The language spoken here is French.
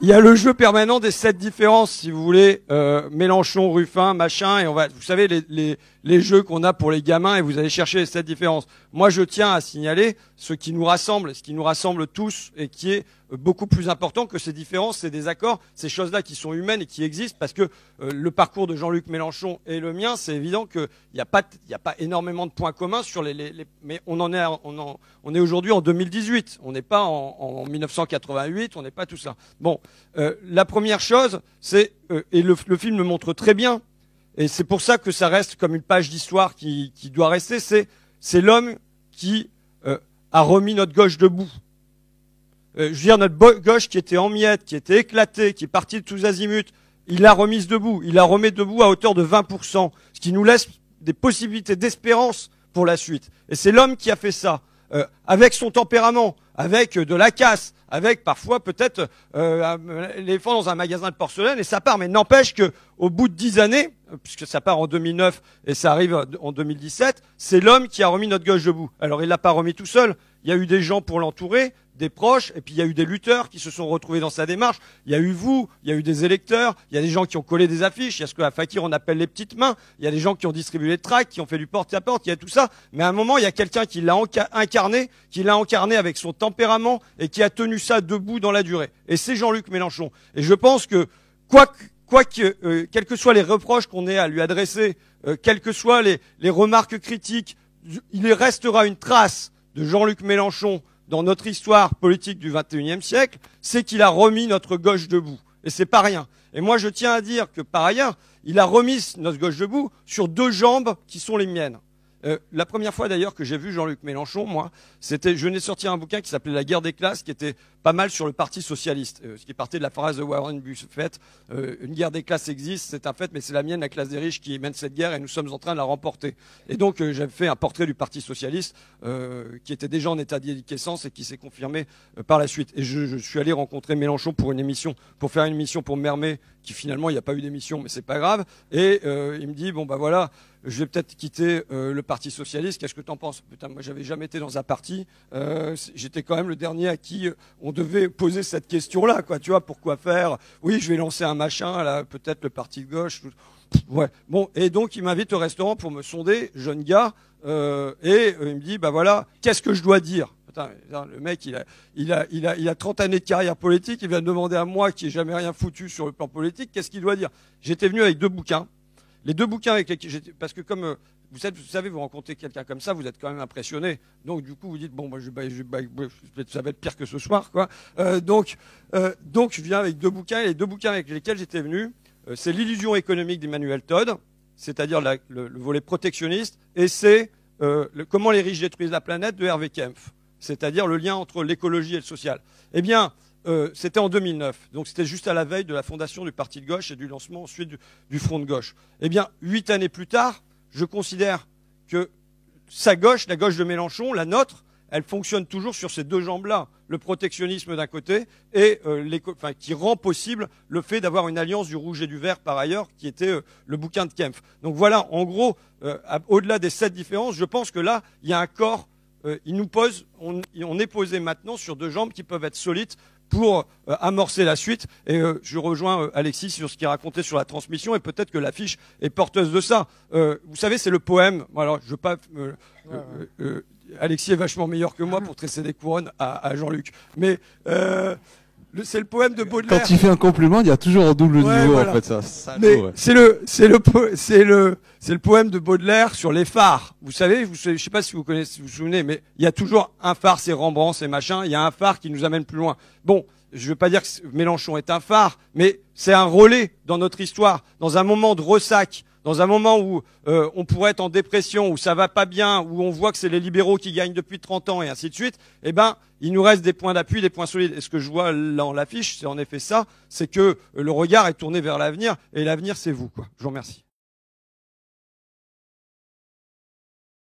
Il y a le jeu permanent des 7 différences, si vous voulez, Mélenchon, Ruffin, machin, et vous savez, les jeux qu'on a pour les gamins, et vous allez chercher les 7 différences. Moi, je tiens à signaler ce qui nous rassemble tous, et qui est beaucoup plus important que ces différences, ces désaccords, ces choses-là qui sont humaines et qui existent, parce que le parcours de Jean-Luc Mélenchon et le mien, c'est évident qu'il n'y a pas énormément de points communs sur mais on est aujourd'hui en 2018, on n'est pas en 1988, on n'est pas tout ça. Bon, la première chose, c'est et le film le montre très bien, et c'est pour ça que ça reste comme une page d'histoire qui doit rester, c'est l'homme qui a remis notre gauche debout. Je veux dire, notre gauche qui était en miettes, qui était éclatée, qui est partie de tous azimuts, il l'a remise debout. Il la remet debout à hauteur de 20%, ce qui nous laisse des possibilités d'espérance pour la suite. Et c'est l'homme qui a fait ça, avec son tempérament, avec de la casse, avec parfois peut-être l'éléphant dans un magasin de porcelaine, et ça part. Mais n'empêche que au bout de 10 années, puisque ça part en 2009 et ça arrive en 2017, c'est l'homme qui a remis notre gauche debout. Alors il l'a pas remis tout seul. Il y a eu des gens pour l'entourer, des proches, et puis il y a eu des lutteurs qui se sont retrouvés dans sa démarche. Il y a eu vous, il y a eu des électeurs, il y a des gens qui ont collé des affiches, il y a ce qu'à Fakir on appelle les petites mains, il y a des gens qui ont distribué les tracts, qui ont fait du porte-à-porte, il y a tout ça. Mais à un moment, il y a quelqu'un qui l'a incarné avec son tempérament et qui a tenu ça debout dans la durée. Et c'est Jean-Luc Mélenchon. Et je pense que, quels que soient les reproches qu'on ait à lui adresser, quelles que soient les remarques critiques, il restera une trace de Jean-Luc Mélenchon dans notre histoire politique du XXIe siècle, c'est qu'il a remis notre gauche debout. Et c'est pas rien. Et moi, je tiens à dire que, par ailleurs, il a remis notre gauche debout sur 2 jambes qui sont les miennes. La première fois d'ailleurs que j'ai vu Jean-Luc Mélenchon, moi, c'était, je venais de sortir un bouquin qui s'appelait La guerre des classes, qui était pas mal sur le Parti socialiste, ce qui partait de la phrase de Warren Buffett, une guerre des classes existe, c'est un fait, mais c'est la mienne, la classe des riches, qui mène cette guerre et nous sommes en train de la remporter. Et donc j'avais fait un portrait du Parti socialiste qui était déjà en état de déliquescence et qui s'est confirmé par la suite. Et je suis allé rencontrer Mélenchon pour faire une émission pour Mermet, qui finalement il n'y a pas eu d'émission, mais c'est pas grave. Et il me dit bon bah voilà, je vais peut-être quitter le Parti socialiste. Qu'est-ce que t'en penses? Putain, moi j'avais jamais été dans un parti. J'étais quand même le dernier à qui on devait poser cette question-là, quoi. Tu vois, pourquoi faire? Oui, je vais lancer un machin, là, peut-être le parti de gauche. Ouais. Bon, et donc il m'invite au restaurant pour me sonder, jeune gars, il me dit bah voilà, qu'est-ce que je dois dire? Putain, le mec, il a 30 années de carrière politique. Il vient de demander à moi, qui n'ai jamais rien foutu sur le plan politique, qu'est-ce qu'il doit dire? J'étais venu avec 2 bouquins. Les 2 bouquins avec lesquels j'étais, parce que comme vous savez, vous rencontrez quelqu'un comme ça, vous êtes quand même impressionné. Donc du coup, vous dites bon, moi, ça va être pire que ce soir, quoi. Donc je viens avec 2 bouquins. Et les 2 bouquins avec lesquels j'étais venu, c'est L'illusion économique d'Emmanuel Todd, c'est-à-dire le volet protectionniste, et c'est Comment les riches détruisent la planète de Hervé Kempf, c'est-à-dire le lien entre l'écologie et le social. Eh bien, c'était en 2009, donc c'était juste à la veille de la fondation du Parti de gauche et du lancement ensuite du Front de gauche. Eh bien, 8 années plus tard, je considère que sa gauche, la gauche de Mélenchon, la nôtre, elle fonctionne toujours sur ces 2 jambes-là. Le protectionnisme d'un côté et qui rend possible le fait d'avoir une alliance du rouge et du vert par ailleurs, qui était le bouquin de Kempf. Donc voilà, en gros, au-delà des 7 différences, je pense que là, il y a un corps, on est posé maintenant sur 2 jambes qui peuvent être solides pour amorcer la suite. Et je rejoins Alexis sur ce qu'il racontait sur la transmission, et peut-être que l'affiche est porteuse de ça. Vous savez, c'est le poème. Alors, je veux pas... Alexis est vachement meilleur que moi pour tresser des couronnes à Jean-Luc. Mais c'est le poème de Baudelaire. Quand il fait un compliment, il y a toujours un double niveau, voilà. en fait, ça. Mais c'est le poème de Baudelaire sur les phares. Vous savez, je sais pas si vous connaissez, si vous vous souvenez, mais il y a toujours un phare, c'est Rembrandt, c'est machin. Il y a un phare qui nous amène plus loin. Bon, je veux pas dire que Mélenchon est un phare, mais c'est un relais dans notre histoire, dans un moment de ressac, dans un moment où on pourrait être en dépression, où ça va pas bien, où on voit que c'est les libéraux qui gagnent depuis 30 ans et ainsi de suite, eh ben, il nous reste des points d'appui, des points solides. Et ce que je vois dans l'affiche, c'est en effet ça, c'est que le regard est tourné vers l'avenir, et l'avenir, c'est vous, quoi. Je vous remercie.